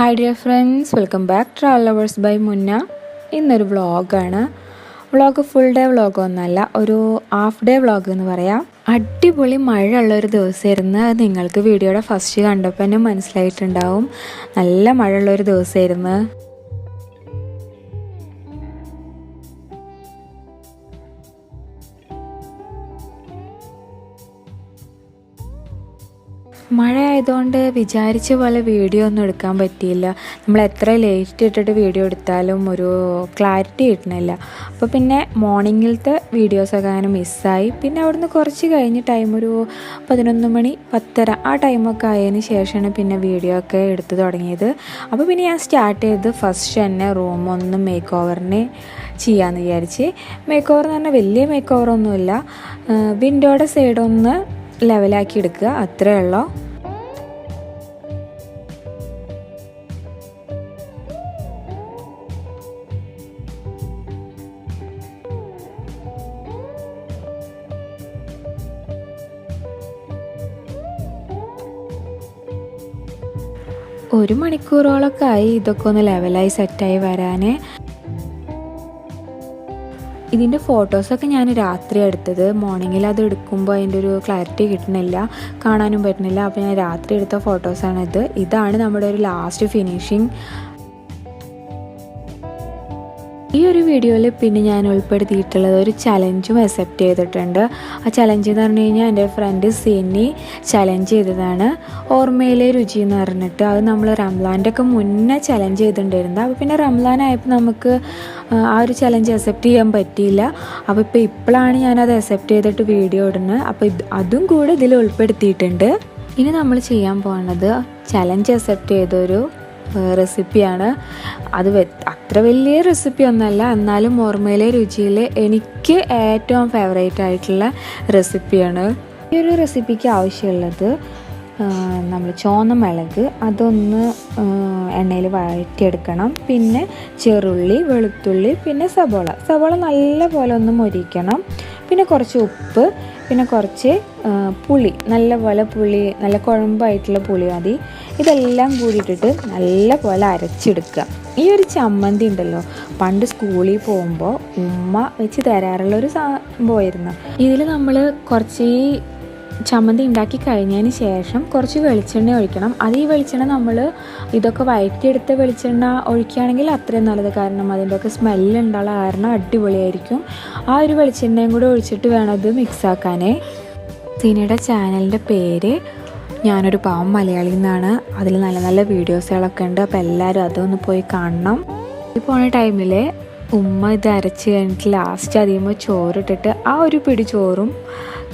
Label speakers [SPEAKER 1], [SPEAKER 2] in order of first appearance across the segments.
[SPEAKER 1] Hi dear friends, welcome back to travel lovers by Munna. ഇന്നൊരു വ്ളോഗാണ്. Vlog full day വ്ളോഗൊന്നുമല്ല, ഒരു half day vlog എന്ന് പറയാം. അടിപൊളി മഴ ഉള്ളൊരു ദിവസമായിരുന്നു. അത് നിങ്ങൾക്ക് വീഡിയോയുടെ ഫസ്റ്റ് കണ്ടപ്പോൾ തന്നെ മനസ്സിലായിട്ടുണ്ടാവും. നല്ല മഴ ഉള്ളൊരു ദിവസമായിരുന്നു. മഴ ആയതുകൊണ്ട് വിചാരിച്ച പോലെ വീഡിയോ ഒന്നും എടുക്കാൻ പറ്റിയില്ല. നമ്മൾ എത്ര ലേറ്റ് ഇട്ടിട്ട് വീഡിയോ എടുത്താലും ഒരു ക്ലാരിറ്റി കിട്ടണില്ല. അപ്പോൾ പിന്നെ മോർണിംഗിലത്തെ വീഡിയോസൊക്കെ അങ്ങനെ മിസ്സായി. പിന്നെ അവിടുന്ന് കുറച്ച് കഴിഞ്ഞ് ടൈം ഒരു 11 മണി 10:30 ആ ടൈമൊക്കെ ആയതിന് ശേഷമാണ് പിന്നെ വീഡിയോ ഒക്കെ എടുത്ത് തുടങ്ങിയത്. അപ്പോൾ പിന്നെ ഞാൻ സ്റ്റാർട്ട് ചെയ്ത് ഫസ്റ്റ് തന്നെ റൂം ഒന്ന് മേക്ക് ഓവറിന് ചെയ്യാമെന്ന് വിചാരിച്ച്. മേക്ക് ഓവർ എന്ന് പറഞ്ഞാൽ വലിയ മേക്ക് ഓവറൊന്നുമില്ല, വിൻഡോയുടെ സൈഡൊന്ന് ലെവലാക്കി എടുക്കുക, അത്രേ ഉള്ളൂ. ഒരു മണിക്കൂറോളൊക്കെ ആയി ഇതൊക്കെ ഒന്ന് ലെവലായി സെറ്റായി വരാൻ. ഇതിൻ്റെ ഫോട്ടോസൊക്കെ ഞാൻ രാത്രി എടുത്തത്. മോർണിംഗിൽ അത് എടുക്കുമ്പോൾ അതിൻ്റെ ഒരു ക്ലാരിറ്റി കിട്ടുന്നില്ല, കാണാനും പറ്റുന്നില്ല. അപ്പോൾ ഞാൻ രാത്രി എടുത്ത ഫോട്ടോസാണിത്. ഇതാണ് നമ്മുടെ ഒരു ലാസ്റ്റ് ഫിനിഷിങ്. ഈ ഒരു വീഡിയോയിൽ പിന്നെ ഞാൻ ഉൾപ്പെടുത്തിയിട്ടുള്ളത് ഒരു ചലഞ്ചും അക്സെപ്റ്റ് ചെയ്തിട്ടുണ്ട്. ആ ചലഞ്ച് എന്ന് പറഞ്ഞു കഴിഞ്ഞാൽ എൻ്റെ ഫ്രണ്ട് സിനി ചലഞ്ച് ചെയ്തതാണ്, ഓർമയിലെ രുചി എന്ന് പറഞ്ഞിട്ട്. അത് നമ്മൾ റംലാൻ്റെ ഒക്കെ മുന്നേ ചലഞ്ച് ചെയ്തിട്ടുണ്ടായിരുന്നത്. അപ്പോൾ പിന്നെ റംലാൻ ആയപ്പോൾ നമുക്ക് ആ ഒരു ചലഞ്ച് അക്സെപ്റ്റ് ചെയ്യാൻ പറ്റിയില്ല. അപ്പോൾ ഇപ്പോഴാണ് ഞാനത് അക്സെപ്റ്റ് ചെയ്തിട്ട് വീഡിയോ ഇടുന്നത്. അപ്പോൾ അതും കൂടെ ഇതിൽ ഉൾപ്പെടുത്തിയിട്ടുണ്ട്. ഇനി നമ്മൾ ചെയ്യാൻ പോകുന്നത് ചലഞ്ച് അക്സെപ്റ്റ് ചെയ്തൊരു റെസിപ്പിയാണ്. അത് അത്ര വലിയ റെസിപ്പി ഒന്നല്ല, എന്നാലും ഓർമയിലെ രുചിയിൽ എനിക്ക് ഏറ്റവും ഫേവറേറ്റ് ആയിട്ടുള്ള റെസിപ്പിയാണ്. ഈ ഒരു റെസിപ്പിക്ക് ആവശ്യമുള്ളത് നമ്മൾ ചുവന്ന മുളക് അതൊന്ന് എണ്ണയിൽ വഴറ്റിയെടുക്കണം. പിന്നെ ചെറുള്ളി, വെളുത്തുള്ളി, പിന്നെ സബോള നല്ല പോലെ ഒന്ന് മൊരിക്കണം. പിന്നെ കുറച്ച് ഉപ്പ്, പിന്നെ കുറച്ച് പുളി, നല്ല കുഴമ്പായിട്ടുള്ള പുളി മതി. ഇതെല്ലാം കൂടിയിട്ടിട്ട് നല്ല പോലെ അരച്ചെടുക്കുക. ഈ ഒരു ചമ്മന്തി ഉണ്ടല്ലോ, പണ്ട് സ്കൂളിൽ പോകുമ്പോൾ ഉമ്മ വെച്ച് തരാറുള്ളൊരു സംഭവമായിരുന്നു. ഇതിൽ നമ്മൾ കുറച്ച് ചമ്മന്തി ഉണ്ടാക്കി കഴിഞ്ഞതിന് ശേഷം കുറച്ച് വെളിച്ചെണ്ണ ഒഴിക്കണം. അത് ഈ വെളിച്ചെണ്ണ നമ്മൾ ഇതൊക്കെ വഴറ്റിയെടുത്ത വെളിച്ചെണ്ണ ഒഴിക്കുകയാണെങ്കിൽ അത്രയും നല്ലത്. കാരണം അതിൻ്റെ ഒക്കെ സ്മെല്ല് ഉണ്ടാകാൻ കാരണം അടിപൊളിയായിരിക്കും. ആ ഒരു വെളിച്ചെണ്ണയും കൂടെ ഒഴിച്ചിട്ട് വേണം ഇത് മിക്സാക്കാനേ. സിനിയുടെ ചാനലിൻ്റെ പേര് ഞാനൊരു പാവം മലയാളി എന്നാണ്. അതിൽ നല്ല നല്ല വീഡിയോസുകളൊക്കെ ഉണ്ട്. അപ്പോൾ എല്ലാവരും അതൊന്ന് പോയി കാണണം. ഈ പോണ ടൈമിൽ ഉമ്മ ഇത് അരച്ച് കഴിഞ്ഞിട്ട് ലാസ്റ്റ് അതിയുമ്പോൾ ചോറിട്ടിട്ട് ആ ഒരു പിടി ചോറും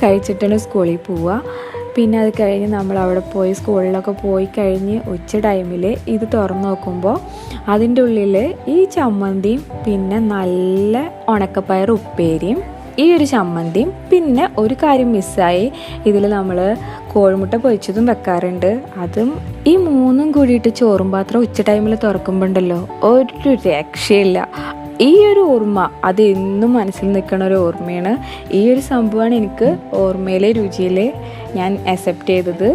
[SPEAKER 1] കഴിച്ചിട്ടാണ് സ്കൂളിൽ പോവുക. പിന്നെ അത് കഴിഞ്ഞ് നമ്മൾ അവിടെ പോയി സ്കൂളിലൊക്കെ പോയി കഴിഞ്ഞ് ഉച്ച ടൈമിൽ ഇത് തുറന്ന് നോക്കുമ്പോൾ അതിൻ്റെ ഉള്ളിൽ ഈ ചമ്മന്തിയും പിന്നെ നല്ല ഉണക്കപ്പയർ ഉപ്പേരിയും ഈ ഒരു ചമ്മന്തിയും, പിന്നെ ഒരു കാര്യം മിസ്സായി, ഇതിൽ നമ്മൾ കോഴിമുട്ട പൊരിച്ചതും വെക്കാറുണ്ട്. അതും ഈ മൂന്നും കൂടിയിട്ട് ചോറും പാത്രം ഉച്ച ടൈമിൽ തുറക്കുമ്പോണ്ടല്ലോ ഒരു രക്ഷയില്ല. ഈ ഒരു ഓർമ്മ അത് എന്നും മനസ്സിൽ നിൽക്കുന്ന ഒരു ഓർമ്മയാണ്. ഈ ഒരു സംഭവമാണ് എനിക്ക് ഓർമ്മയിലെ രുചിയിൽ ഞാൻ അക്സെപ്റ്റ് ചെയ്തത്.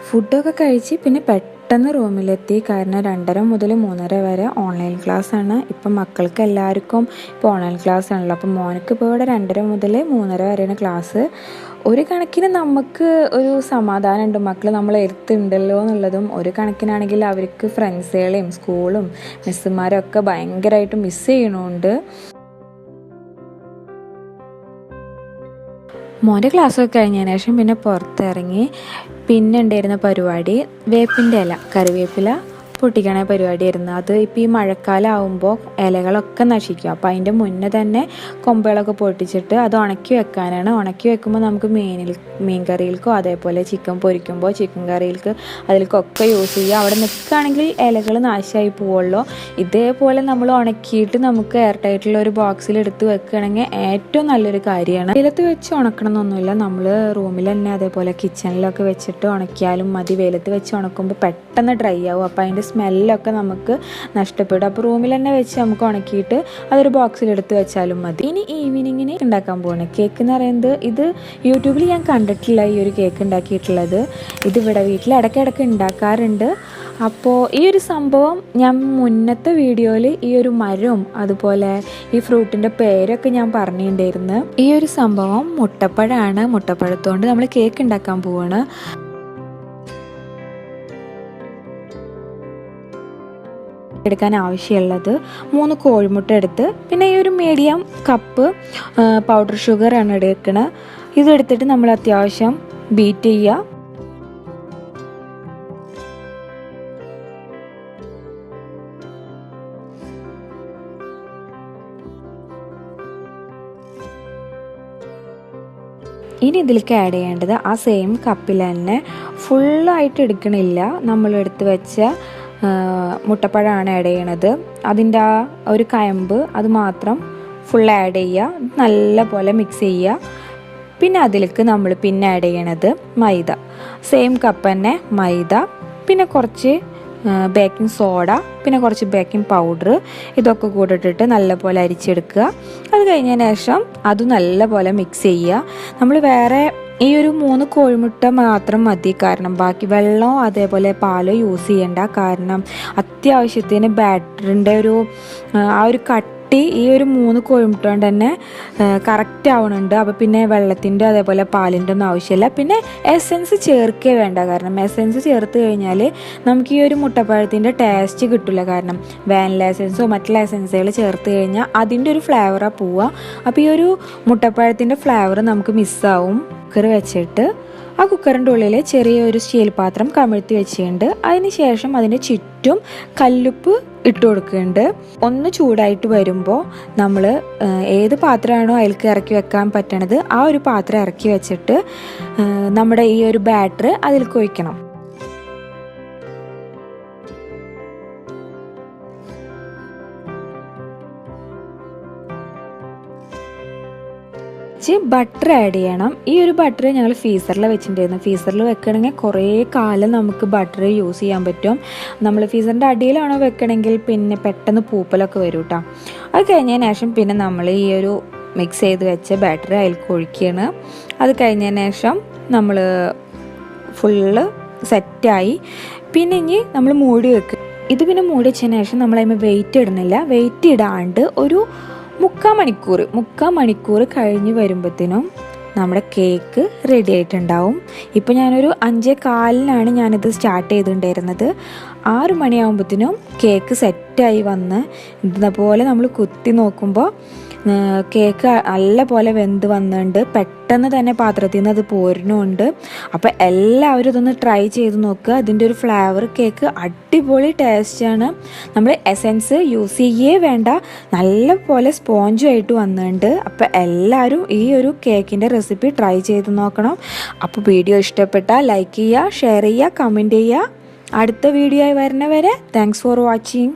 [SPEAKER 1] ഫുഡൊക്കെ കഴിച്ച് പിന്നെ പെട്ടെന്ന് റൂമിലെത്തി. കാരണം 2:30 മുതൽ 3:30 വരെ ഓൺലൈൻ ക്ലാസ്സാണ്. ഇപ്പം മക്കൾക്ക് എല്ലാവർക്കും ഇപ്പോൾ ഓൺലൈൻ ക്ലാസ് ആണല്ലോ. അപ്പം മോനക്ക് ഇപ്പോൾ ഇവിടെ 2:30 മുതൽ 3:30 വരെയാണ് ക്ലാസ്. ഒരു കണക്കിന് നമുക്ക് ഒരു സമാധാനമുണ്ട്, മക്കൾ നമ്മളെ എടുത്തുണ്ടല്ലോ എന്നുള്ളതും. ഒരു കണക്കിനാണെങ്കിൽ അവർക്ക് ഫ്രണ്ട്സുകളെയും സ്കൂളും മിസ്സുമാരും ഒക്കെ ഭയങ്കരമായിട്ട് മിസ് ചെയ്യണമുണ്ട്. മോൻ്റെ ക്ലാസ്സൊക്കെ കഴിഞ്ഞതിന് ശേഷം പിന്നെ പുറത്തിറങ്ങി. പിന്നെ ഉണ്ടായിരുന്ന പരിപാടി വേപ്പിൻ്റെ ഇല, കറിവേപ്പില പൊട്ടിക്കണ പരിപാടിയായിരുന്നു. അത് ഇപ്പോൾ ഈ മഴക്കാലം ആകുമ്പോൾ ഇലകളൊക്കെ നശിക്കും. അപ്പോൾ അതിൻ്റെ മുന്നേ തന്നെ കൊമ്പുകളൊക്കെ പൊട്ടിച്ചിട്ട് അത് ഉണക്കി വെക്കാനാണ്. ഉണക്കി വെക്കുമ്പോൾ നമുക്ക് മീൻ കറികൾക്കോ അതേപോലെ ചിക്കൻ പൊരിക്കുമ്പോൾ ചിക്കൻ കറികൾക്ക് അതിലേക്കൊക്കെ യൂസ് ചെയ്യുക. അവിടെ നിൽക്കുകയാണെങ്കിൽ ഇലകൾ നാശമായി പോവുള്ളൂ. ഇതേപോലെ നമ്മൾ ഉണക്കിയിട്ട് നമുക്ക് എയർ ടൈറ്റുള്ള ഒരു ബോക്സിൽ എടുത്ത് വെക്കുകയാണെങ്കിൽ ഏറ്റവും നല്ലൊരു കാര്യമാണ്. വെയിലത്ത് വെച്ച് ഉണക്കണം എന്നൊന്നുമില്ല, നമ്മൾ റൂമിൽ തന്നെ അതേപോലെ കിച്ചണിലൊക്കെ വെച്ചിട്ട് ഉണക്കിയാലും മതി. വെയിലത്ത് വെച്ച് ഉണക്കുമ്പോൾ പെട്ടെന്ന് ഡ്രൈ ആവും. അപ്പോൾ അതിൻ്റെ സ്മെല്ലൊക്കെ നമുക്ക് നഷ്ടപ്പെടും. അപ്പോൾ റൂമിൽ തന്നെ വെച്ച് നമുക്ക് ഉണക്കിയിട്ട് അതൊരു ബോക്സിലെടുത്ത് വെച്ചാലും മതി. ഇനി ഈവനിങ്ങിന് ഉണ്ടാക്കാൻ പോകുന്നത് കേക്ക് എന്ന് പറയുന്നത്, ഇത് യൂട്യൂബിൽ ഞാൻ കണ്ടിട്ടില്ല ഈ ഒരു കേക്ക് ഉണ്ടാക്കിയിട്ടുള്ളത്. ഇതിവിടെ വീട്ടിൽ ഇടയ്ക്കിടയ്ക്ക് ഉണ്ടാക്കാറുണ്ട്. അപ്പോൾ ഈ ഒരു സംഭവം ഞാൻ മുന്നത്തെ വീഡിയോയിൽ ഈ ഒരു മരവും അതുപോലെ ഈ ഫ്രൂട്ടിൻ്റെ പേരൊക്കെ ഞാൻ പറഞ്ഞിട്ടുണ്ടായിരുന്നു. ഈ ഒരു സംഭവം മുട്ടപ്പഴമാണ്. മുട്ടപ്പഴത്തോണ്ട് നമ്മൾ കേക്ക് ഉണ്ടാക്കാൻ പോവാണ്. എടുക്കാൻ ആവശ്യമുള്ളത് 3 കോഴിമുട്ട എടുത്ത്, പിന്നെ ഈ ഒരു മീഡിയം കപ്പ് പൗഡർ ഷുഗറാണ് എടുക്കുന്നത്. ഇതെടുത്തിട്ട് നമ്മൾ അത്യാവശ്യം ബീറ്റ് ചെയ്യുക. ഇനി ഇതിലേക്ക് ആഡ് ചെയ്യേണ്ടത് ആ സെയിം കപ്പിൽ തന്നെ ഫുള്ളായിട്ട് എടുക്കണില്ല, നമ്മളെടുത്ത് വെച്ച മുട്ടപ്പഴമാണ് ആഡ് ചെയ്യണത്. അതിൻ്റെ ആ ഒരു കയമ്പ് അത് മാത്രം ഫുൾ ആഡ് ചെയ്യുക, നല്ല പോലെ മിക്സ് ചെയ്യുക. പിന്നെ അതിലേക്ക് നമ്മൾ പിന്നെ ആഡ് ചെയ്യണത് മൈദ, സെയിം കപ്പ് തന്നെ മൈദ, പിന്നെ കുറച്ച് ബേക്കിംഗ് സോഡ, പിന്നെ കുറച്ച് ബേക്കിംഗ് പൗഡർ, ഇതൊക്കെ കൂടെ ഇട്ടിട്ട് നല്ലപോലെ അരിച്ചെടുക്കുക. അത് കഴിഞ്ഞതിന് ശേഷം അത് നല്ലപോലെ മിക്സ് ചെയ്യുക. നമ്മൾ വേറെ ഈ ഒരു 3 കോഴിമുട്ട മാത്രം മതി, കാരണം ബാക്കി വെള്ളമോ അതേപോലെ പാലോ യൂസ് ചെയ്യണ്ട. കാരണം അത്യാവശ്യത്തിന് ബാറ്ററിൻ്റെ ആ ഒരു കട്ടി ഈ ഒരു 3 കോഴിമുട്ട കൊണ്ട് തന്നെ കറക്റ്റ് ആവുന്നുണ്ട്. അപ്പോൾ പിന്നെ വെള്ളത്തിൻ്റെ അതേപോലെ പാലിൻ്റെ ഒന്നും ആവശ്യമില്ല. പിന്നെ എസൻസ് ചേർക്കേ വേണ്ട, കാരണം എസൻസ് ചേർത്ത് കഴിഞ്ഞാൽ നമുക്ക് ഈ ഒരു മുട്ടപ്പഴത്തിൻ്റെ ടേസ്റ്റ് കിട്ടില്ല. കാരണം വാനില എസൻസോ മറ്റുള്ള എസൻസുകൾ ചേർത്ത് കഴിഞ്ഞാൽ അതിൻ്റെ ഒരു ഫ്ലേവറാണ് പോവുക. അപ്പോൾ ഈ ഒരു മുട്ടപ്പഴത്തിൻ്റെ ഫ്ലേവർ നമുക്ക് മിസ്സാവും. കുക്കർ വെച്ചിട്ട് ആ കുക്കറിൻ്റെ ഉള്ളിൽ ചെറിയൊരു സ്റ്റീൽ പാത്രം കമിഴ്ത്തി വെച്ചിട്ടുണ്ട്. അതിന് ശേഷം അതിൻ്റെ ചുറ്റും കല്ലുപ്പ് ഇട്ട് കൊടുക്കുന്നുണ്ട്. ഒന്ന് ചൂടായിട്ട് വരുമ്പോൾ നമ്മൾ ഏത് പാത്രമാണോ അതിലേക്ക് ഇറക്കി വെക്കാൻ പറ്റണത് ആ ഒരു പാത്രം ഇറക്കി വെച്ചിട്ട് നമ്മുടെ ഈ ഒരു ബാറ്റർ അതിലേക്ക് ഒഴിക്കണം. ബട്ടർ ആഡ് ചെയ്യണം. ഈ ഒരു ബട്ടർ ഞങ്ങൾ ഫ്രീസറിൽ വെച്ചിട്ടുണ്ടായിരുന്നു. ഫ്രീസറിൽ വെക്കണമെങ്കിൽ കുറേ കാലം നമുക്ക് ബട്ടർ യൂസ് ചെയ്യാൻ പറ്റും. നമ്മൾ ഫ്രീസറിൻ്റെ അടിയിലാണോ വെക്കണമെങ്കിൽ പിന്നെ പെട്ടെന്ന് പൂപ്പലൊക്കെ വരും കേട്ടോ. അത് കഴിഞ്ഞതിന് ശേഷം പിന്നെ നമ്മൾ ഈ ഒരു മിക്സ് ചെയ്ത് വെച്ച ബാറ്റർ അതിലേക്ക് ഒഴിക്കുകയാണ്. അത് കഴിഞ്ഞതിന് ശേഷം നമ്മൾ ഫുള്ള് സെറ്റായി. പിന്നെ ഇനി നമ്മൾ മൂടി വെക്കുക. ഇത് പിന്നെ മൂടി വെച്ചതിന് ശേഷം നമ്മൾ അതിന് വെയിറ്റ് ഇടുന്നില്ല. വെയിറ്റ് ഇടാണ്ട് ഒരു 3/4 മണിക്കൂർ കഴിഞ്ഞ് വരുമ്പോഴത്തേനും നമ്മുടെ കേക്ക് റെഡി ആയിട്ടുണ്ടാവും. ഇപ്പോൾ ഞാനൊരു 5:15 ഞാനിത് സ്റ്റാർട്ട് ചെയ്തിട്ടുണ്ടായിരുന്നത്. 6 മണിയാകുമ്പോഴത്തേനും കേക്ക് സെറ്റായി വന്ന് ഇതുപോലെ നമ്മൾ കുത്തി നോക്കുമ്പോൾ കേക്ക് നല്ല പോലെ വെന്ത് വന്നിട്ടുണ്ട്. പെട്ടെന്ന് തന്നെ പാത്രത്തിൽ നിന്ന് അത് പോരുന്നുണ്ട്. അപ്പോൾ എല്ലാവരും ഇതൊന്ന് ട്രൈ ചെയ്ത് നോക്കുക. അതിൻ്റെ ഒരു ഫ്ലേവർ കേക്ക് അടിപൊളി ടേസ്റ്റാണ്. നമ്മൾ എസൻസ് യൂസ് ചെയ്യേ വേണ്ട, നല്ല പോലെ സ്പോഞ്ചുമായിട്ട് വന്നിട്ടുണ്ട്. അപ്പോൾ എല്ലാവരും ഈ ഒരു കേക്കിൻ്റെ റെസിപ്പി ട്രൈ ചെയ്ത് നോക്കണം. അപ്പോൾ വീഡിയോ ഇഷ്ടപ്പെട്ടാൽ ലൈക്ക് ചെയ്യുക, ഷെയർ ചെയ്യുക, കമൻറ്റ് ചെയ്യുക. അടുത്ത വീഡിയോ ആയി വരുന്നവരെ താങ്ക്സ് ഫോർ വാച്ചിങ്.